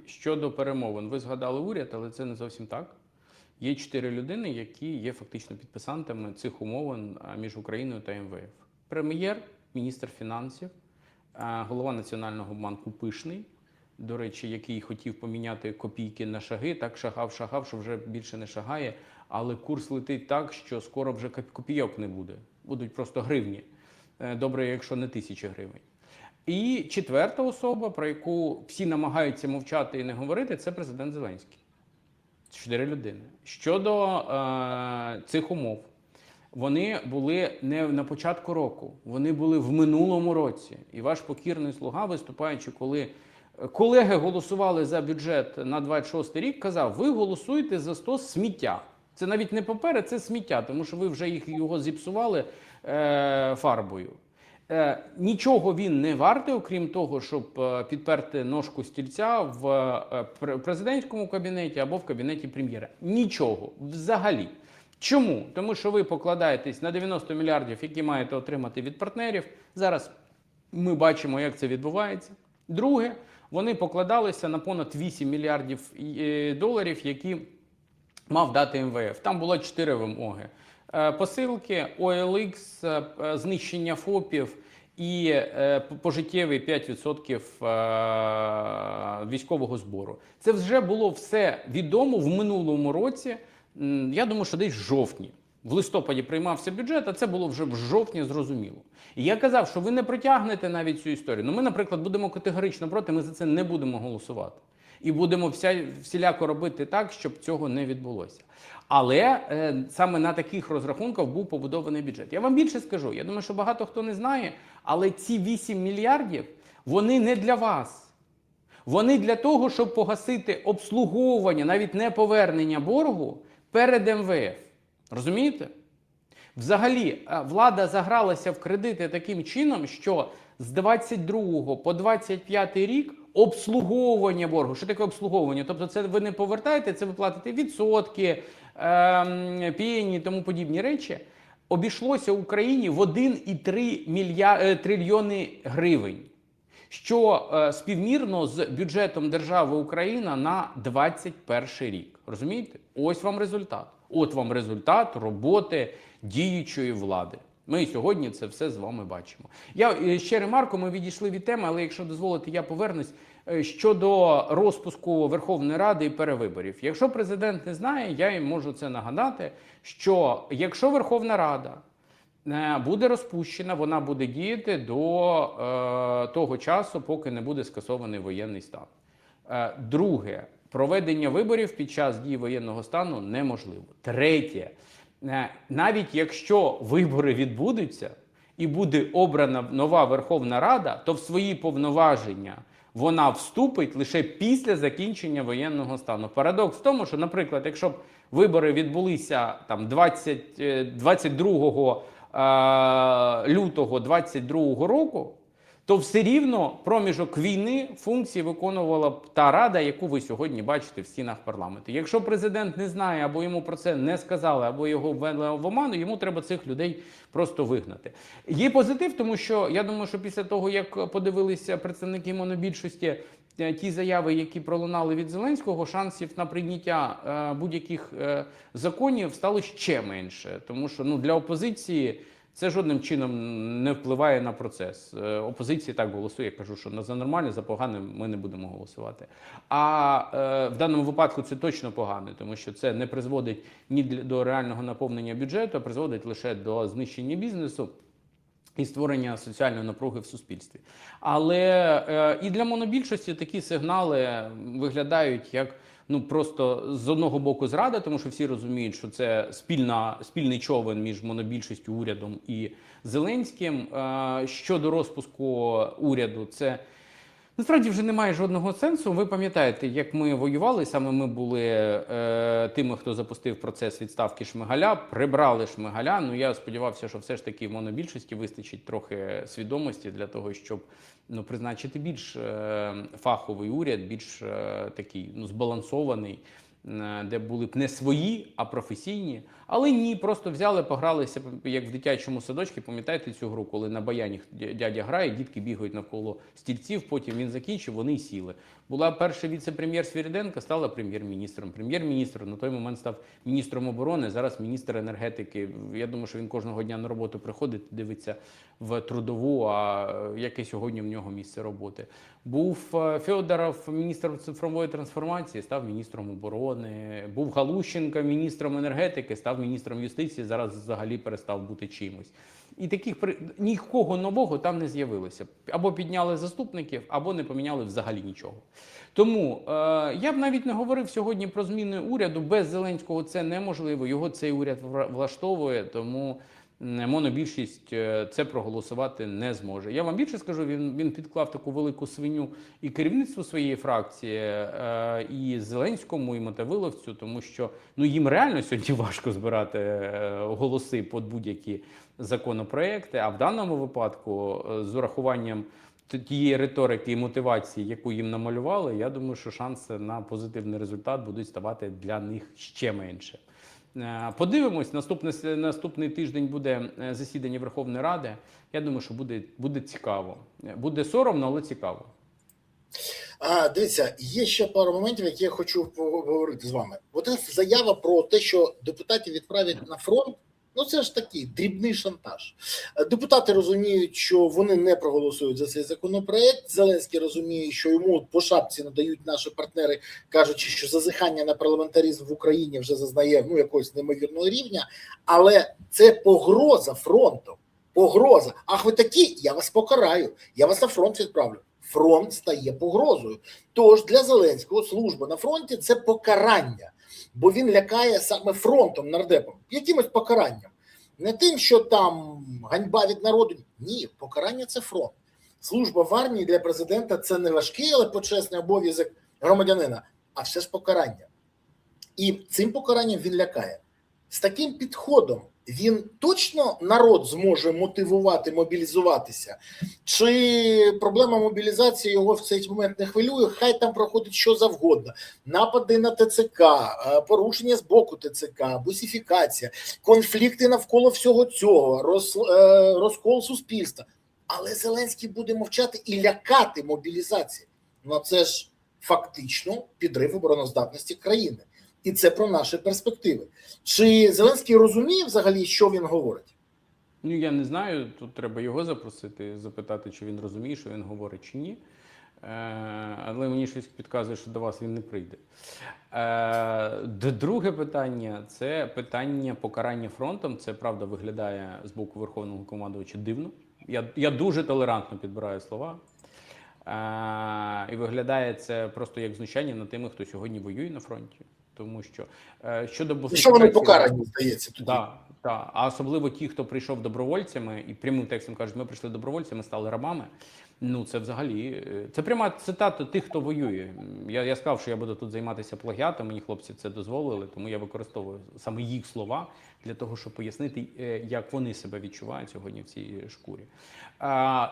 Щодо перемовин, ви згадали уряд, але це не зовсім так. Є 4 людини, які є фактично підписантами цих умовин між Україною та МВФ. Прем'єр, міністр фінансів, голова Національного банку Пишний, до речі, який хотів поміняти копійки на шаги, так шагав, що вже більше не шагає, але курс летить так, що скоро вже копійок не буде. Будуть просто гривні. Добре, якщо не тисячі гривень. І четверта особа, про яку всі намагаються мовчати і не говорити, це президент Зеленський. 4 людини. Щодо цих умов, вони були не на початку року, вони були в минулому році. І ваш покірний слуга, виступаючи, коли колеги голосували за бюджет на 26 рік, казав, ви голосуєте за 100 сміття. Це навіть не папери, це сміття, тому що ви вже його зіпсували фарбою. Нічого він не вартий, окрім того, щоб підперти ножку стільця в президентському кабінеті або в кабінеті прем'єра. Нічого. Взагалі. Чому? Тому що ви покладаєтесь на 90 мільярдів, які маєте отримати від партнерів. Зараз ми бачимо, як це відбувається. Друге, вони покладалися на понад 8 мільярдів доларів, які мав дати МВФ. Там було 4 вимоги. Посилки, OLX, знищення ФОПів і пожиттєвий 5% військового збору. Це вже було все відомо в минулому році, я думаю, що десь в жовтні. В листопаді приймався бюджет, а це було вже в жовтні зрозуміло. І я казав, що ви не протягнете навіть цю історію. Ну ми, наприклад, будемо категорично проти, ми за це не будемо голосувати. І будемо всіляко робити так, щоб цього не відбулося. Але саме на таких розрахунках був побудований бюджет. Я вам більше скажу, я думаю, що багато хто не знає, але ці 8 мільярдів, вони не для вас. Вони для того, щоб погасити обслуговування, навіть не повернення боргу перед МВФ. Розумієте? Взагалі, влада загралася в кредити таким чином, що з 22 по 25 рік обслуговування боргу. Що таке обслуговування? Тобто це ви не повертаєте, це ви платите відсотки, пені і тому подібні речі. Обійшлося Україні в 1,3 трильйони гривень, що співмірно з бюджетом держави Україна на 21 рік. Розумієте? Ось вам результат. От вам результат роботи діючої влади. Ми сьогодні це все з вами бачимо. Я ще ремарку, ми відійшли від теми, але якщо дозволите, я повернусь щодо розпуску Верховної Ради і перевиборів. Якщо президент не знає, я їм можу це нагадати, що якщо Верховна Рада буде розпущена, вона буде діяти до того часу, поки не буде скасований воєнний стан. Друге, проведення виборів під час дії воєнного стану неможливо. Третє, навіть якщо вибори відбудуться і буде обрана нова Верховна Рада, то в свої повноваження вона вступить лише після закінчення воєнного стану. Парадокс в тому, що, наприклад, якщо б вибори відбулися там 22 лютого 22 року, то все рівно проміжок війни функції виконувала б та рада, яку ви сьогодні бачите в стінах парламенту. Якщо президент не знає, або йому про це не сказали, або його ввели в оману, йому треба цих людей просто вигнати. Є позитив, тому що я думаю, що після того, як подивилися представники монобільшості ті заяви, які пролунали від Зеленського, шансів на прийняття будь-яких законів стало ще менше. Тому що для опозиції це жодним чином не впливає на процес. Опозиція так голосує, я кажу, що за нормальне, за погане ми не будемо голосувати. А в даному випадку це точно погане, тому що це не призводить ні до реального наповнення бюджету, а призводить лише до знищення бізнесу і створення соціальної напруги в суспільстві. Але і для монобільшості такі сигнали виглядають як просто з одного боку зрада, тому що всі розуміють, що це спільний човен між монобільшістю, урядом і Зеленським. Щодо розпуску уряду, це насправді вже немає жодного сенсу. Ви пам'ятаєте, як ми воювали, саме ми були тими, хто запустив процес відставки Шмигаля, прибрали Шмигаля. Я сподівався, що все ж таки в монобільшості вистачить трохи свідомості для того, щоб призначити більш фаховий уряд, більш такий збалансований, де були б не свої, а професійні. Але ні, просто взяли, погралися, як в дитячому садочку. Пам'ятаєте цю гру, коли на баяні дядя грає, дітки бігають навколо стільців, потім він закінчив, вони й сіли. Була перший віце-прем'єр Свириденко, стала прем'єр-міністром. Прем'єр-міністр на той момент став міністром оборони, зараз міністр енергетики. Я думаю, що він кожного дня на роботу приходить, дивиться в трудову, а яке сьогодні в нього місце роботи. Був Федоров, міністр цифрової трансформації, став міністром оборони. Був Галущенко, міністром енергетики, став міністром юстиції, зараз взагалі перестав бути чимось. І таких нікого нового там не з'явилося. Або підняли заступників, або не поміняли взагалі нічого. Тому я б навіть не говорив сьогодні про зміни уряду. Без Зеленського це неможливо. Його цей уряд влаштовує, тому монобільшість це проголосувати не зможе. Я вам більше скажу, він підклав таку велику свиню і керівництву своєї фракції, і Зеленському, і Мотовиловцю, тому що їм реально сьогодні важко збирати голоси під будь-які законопроекти, а в даному випадку з урахуванням тієї риторики і мотивації, яку їм намалювали, я думаю, що шанси на позитивний результат будуть ставати для них ще менше. Подивимось, наступний тиждень буде засідання Верховної Ради. Я думаю, що буде цікаво. Буде соромно, але цікаво. Дивіться, є ще пару моментів, які я хочу поговорити з вами. От заява про те, що депутатів відправлять на фронт, це ж такий дрібний шантаж. Депутати розуміють, що вони не проголосують за цей законопроект. Зеленський розуміє, що йому по шапці надають наші партнери, кажучи, що зазіхання на парламентаризм в Україні вже зазнає якогось неймовірного рівня. Але це погроза фронту. Погроза. Ах, ви такі? Я вас покараю. Я вас на фронт відправлю. Фронт стає погрозою. Тож для Зеленського служба на фронті – це покарання. Бо він лякає саме фронтом, нардепом. Якимось покаранням. Не тим, що там ганьба від народу. Ні, покарання – це фронт. Служба в армії для президента – це не важкий, але почесний обов'язок громадянина, а все ж покарання. І цим покаранням він лякає. З таким підходом він точно народ зможе мотивувати, мобілізуватися? Чи проблема мобілізації його в цей момент не хвилює? Хай там проходить що завгодно. Напади на ТЦК, порушення з боку ТЦК, бусифікація, конфлікти навколо всього цього, розкол суспільства. Але Зеленський буде мовчати і лякати мобілізації. Це ж фактично підрив обороноздатності країни. І це про наші перспективи. Чи Зеленський розуміє взагалі, що він говорить? Я не знаю, тут треба його запросити, запитати, чи він розуміє, що він говорить, чи ні. Але мені щось підказує, що до вас він не прийде. Друге питання – це питання покарання фронтом. Це, правда, виглядає з боку Верховного командувача дивно. Я дуже толерантно підбираю слова. І виглядає це просто як знущання над тими, хто сьогодні воює на фронті. Тому що щодо бусифікації... Що вони покарані, здається, тоді? Так. А особливо ті, хто прийшов добровольцями, і прямим текстом кажуть, ми прийшли добровольцями, стали рабами. Це взагалі... Це пряма цитата тих, хто воює. Я сказав, що я буду тут займатися плагіатом, мені хлопці це дозволили, тому я використовую саме їх слова для того, щоб пояснити, як вони себе відчувають сьогодні в цій шкурі.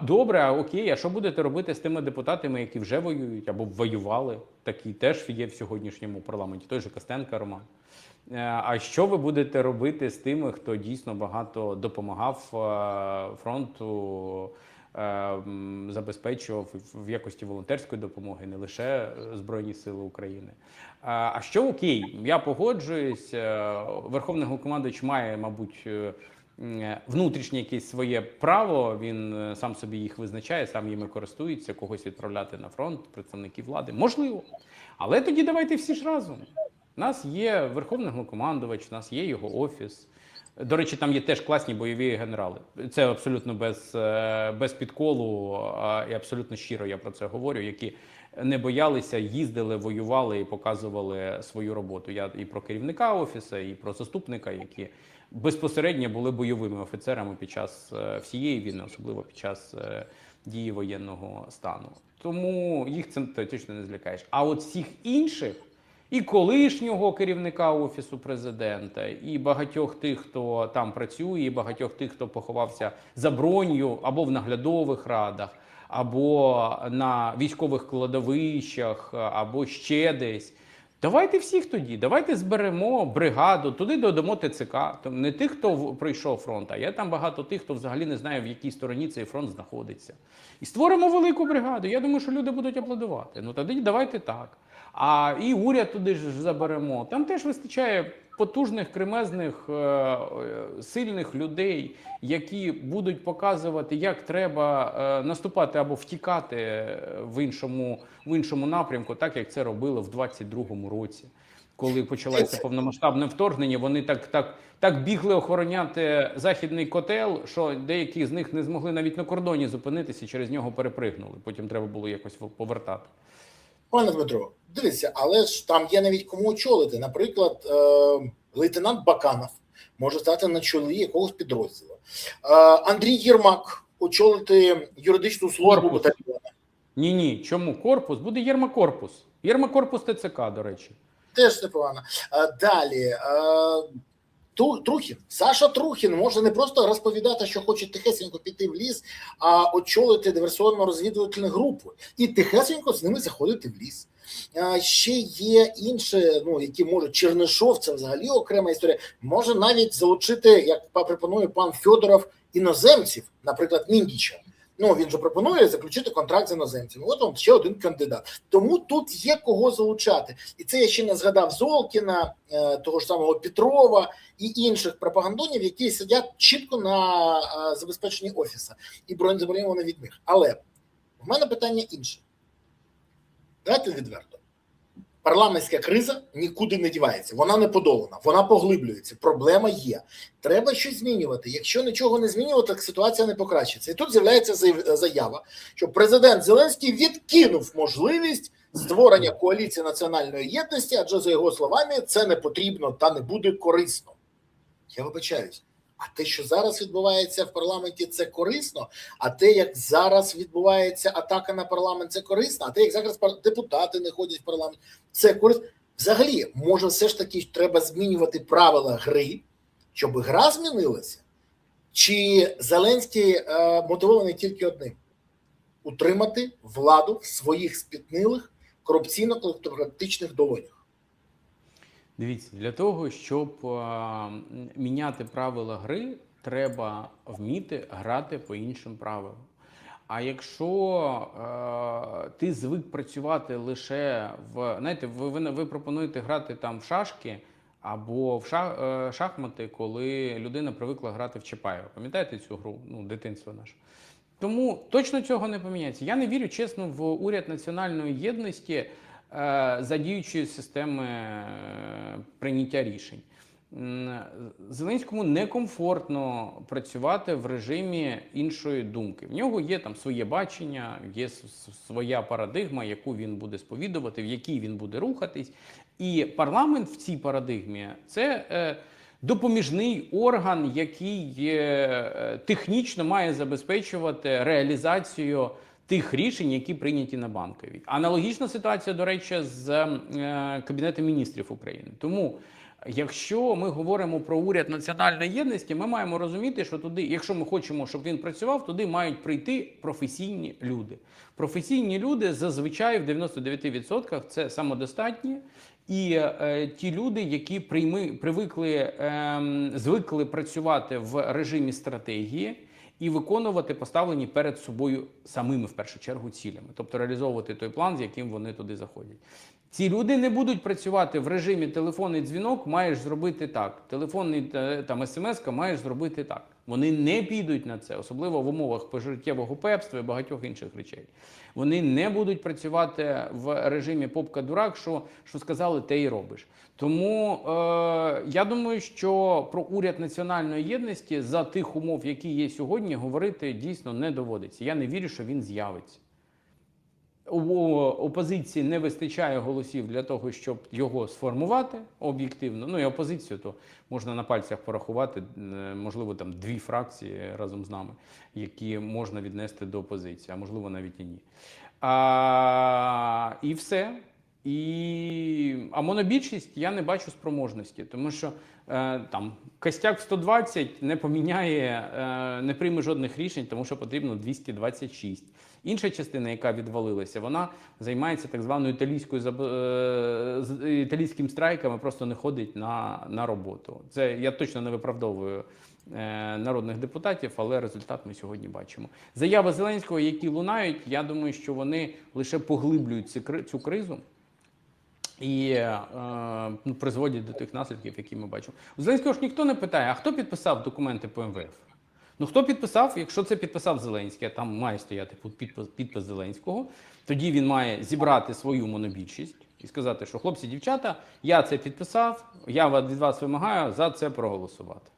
Добре, окей, а що будете робити з тими депутатами, які вже воюють або воювали? Такі теж є в сьогоднішньому парламенті, той же Костенко Роман. А що ви будете робити з тими, хто дійсно багато допомагав фронту, забезпечував в якості волонтерської допомоги, не лише Збройні Сили України? А що окей, я погоджуюсь, Верховний Головнокомандувач має, мабуть, внутрішнє якесь своє право, він сам собі їх визначає, сам їми користується, когось відправляти на фронт, представників влади. Можливо. Але тоді давайте всі ж разом. У нас є Верховний Головнокомандувач, у нас є його офіс. До речі, там є теж класні бойові генерали. Це абсолютно без підколу і абсолютно щиро я про це говорю, які не боялися, їздили, воювали і показували свою роботу. Я і про керівника офісу, і про заступника, які безпосередньо були бойовими офіцерами під час всієї війни, особливо під час дії воєнного стану. Тому їх цим точно не злякаєш. А от всіх інших, і колишнього керівника Офісу Президента, і багатьох тих, хто там працює, і багатьох тих, хто поховався за бронью або в наглядових радах, або на військових кладовищах, або ще десь. Давайте всіх тоді, давайте зберемо бригаду, туди додамо ТЦК. Там не тих, хто пройшов фронт, а є там багато тих, хто взагалі не знає, в якій стороні цей фронт знаходиться. І створимо велику бригаду. Я думаю, що люди будуть аплодувати. Ну тоді давайте так. А і уряд туди ж заберемо. Там теж вистачає потужних, кремезних, сильних людей, які будуть показувати, як треба наступати або втікати в іншому напрямку, так як це робили в 22-му році. Коли почалося повномасштабне вторгнення, вони так бігли охороняти Західний котел, що деякі з них не змогли навіть на кордоні зупинитися, через нього перепригнули. Потім треба було якось повертати. Пане Дмитро, дивіться, але ж там є навіть кому очолити. Наприклад, лейтенант Баканов може стати на чолі якогось підрозділу. Андрій Єрмак очолити юридичну службу батальйону. Ні. Чому корпус? Буде Єрмакорпус. Єрмакорпус ТЦК, до речі. Теж непогано. Далі. Трухін. Саша Трухін може не просто розповідати, що хоче тихесенько піти в ліс, а очолити диверсійно-розвідувальну групу. І тихесенько з ними заходити в ліс. Ще є інші, які можуть, Чернишов, це взагалі окрема історія, може навіть залучити, як пропонує пан Федоров, іноземців, наприклад, Міндіча. Він же пропонує заключити контракт з іноземцями. От он ще один кандидат. Тому тут є кого залучати. І це я ще не згадав Золкіна, того ж самого Петрова і інших пропагандонів, які сидять чітко на забезпеченні офісу. І бронезаборювані від них. Але в мене питання інше. Давайте відверто. Парламентська криза нікуди не дівається, вона не подолана, вона поглиблюється, проблема є. Треба щось змінювати. Якщо нічого не змінювати, так ситуація не покращиться. І тут з'являється заява, що президент Зеленський відкинув можливість створення коаліції національної єдності, адже, за його словами, це не потрібно та не буде корисно. Я вибачаюсь. А те, що зараз відбувається в парламенті, це корисно, а те, як зараз відбувається атака на парламент, це корисно, а те, як зараз депутати не ходять в парламент, це корисно. Взагалі, може, все ж таки треба змінювати правила гри, щоб гра змінилася? Чи Зеленський мотивований тільки одним? Утримати владу в своїх спітнилих корупційно-клептократичних долонях? Дивіться, для того, щоб міняти правила гри, треба вміти грати по іншим правилам. А якщо ти звик працювати лише знаєте, ви пропонуєте грати там в шашки або в шахмати, коли людина привикла грати в Чапаєва. Пам'ятаєте цю гру? Дитинство наше. Тому точно цього не поміняється. Я не вірю, чесно, в уряд національної єдності, задіючої системи прийняття рішень. Зеленському некомфортно працювати в режимі іншої думки. В нього є там своє бачення, є своя парадигма, яку він буде сповідувати, в якій він буде рухатись. І парламент в цій парадигмі – це допоміжний орган, який технічно має забезпечувати реалізацію тих рішень, які прийняті на Банковій. Аналогічна ситуація, до речі, з Кабінетом міністрів України. Тому, якщо ми говоримо про уряд національної єдності, ми маємо розуміти, що туди, якщо ми хочемо, щоб він працював, туди мають прийти професійні люди. Професійні люди зазвичай в 99% це самодостатні і ті люди, які звикли працювати в режимі стратегії, і виконувати поставлені перед собою самими, в першу чергу, цілями. Тобто реалізовувати той план, з яким вони туди заходять. Ці люди не будуть працювати в режимі телефонний дзвінок, маєш зробити так. Телефонний там смс-ка маєш зробити так. Вони не підуть на це, особливо в умовах пожиттєвого пепства і багатьох інших речей. Вони не будуть працювати в режимі попка-дурак, що сказали, те й робиш. Тому я думаю, що про уряд національної єдності за тих умов, які є сьогодні, говорити дійсно не доводиться. Я не вірю, що він з'явиться. У опозиції не вистачає голосів для того, щоб його сформувати об'єктивно. І опозицію то можна на пальцях порахувати, можливо, там 2 фракції разом з нами, які можна віднести до опозиції, а можливо навіть і ні. І все. А монобільшість я не бачу спроможності, тому що там костяк в 120 не поміняє, не прийме жодних рішень, тому що потрібно 226. Інша частина, яка відвалилася, вона займається так званою італійським страйками, просто не ходить на роботу. Це я точно не виправдовую народних депутатів, але результат ми сьогодні бачимо. Заяви Зеленського, які лунають, я думаю, що вони лише поглиблюють цю кризу і призводять до тих наслідків, які ми бачимо. У Зеленського ж ніхто не питає, а хто підписав документи по МВФ? Ну, хто підписав? Якщо це підписав Зеленський, а там має стояти підпис Зеленського, тоді він має зібрати свою монобільшість і сказати, що хлопці, дівчата, я це підписав, я від вас вимагаю за це проголосувати.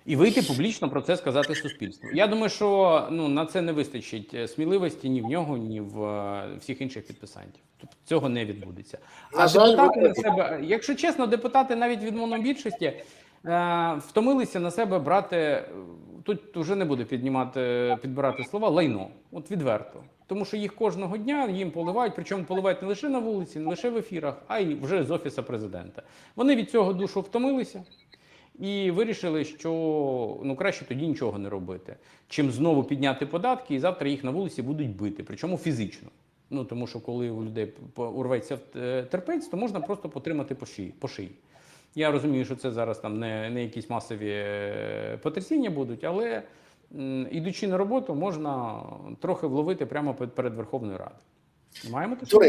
І вийти публічно про це сказати суспільству. Я думаю, що на це не вистачить сміливості ні в нього, ні в всіх інших підписантів. Тобто цього не відбудеться. А депутати на себе, якщо чесно, депутати навіть від монобільшості втомилися на себе брати, тут вже не буду підбирати слова, лайно, от відверто. Тому що їх кожного дня їм поливають, причому поливають не лише на вулиці, не лише в ефірах, а й вже з Офісу Президента. Вони від цього душу втомилися і вирішили, що краще тоді нічого не робити, чим знову підняти податки і завтра їх на вулиці будуть бити, причому фізично. Тому що коли у людей урветься терпець, то можна просто потримати по шиї. Я розумію, що це зараз там не якісь масові потрясіння будуть, але ідучи на роботу, можна трохи вловити прямо перед Верховною Радою. Маємо те, що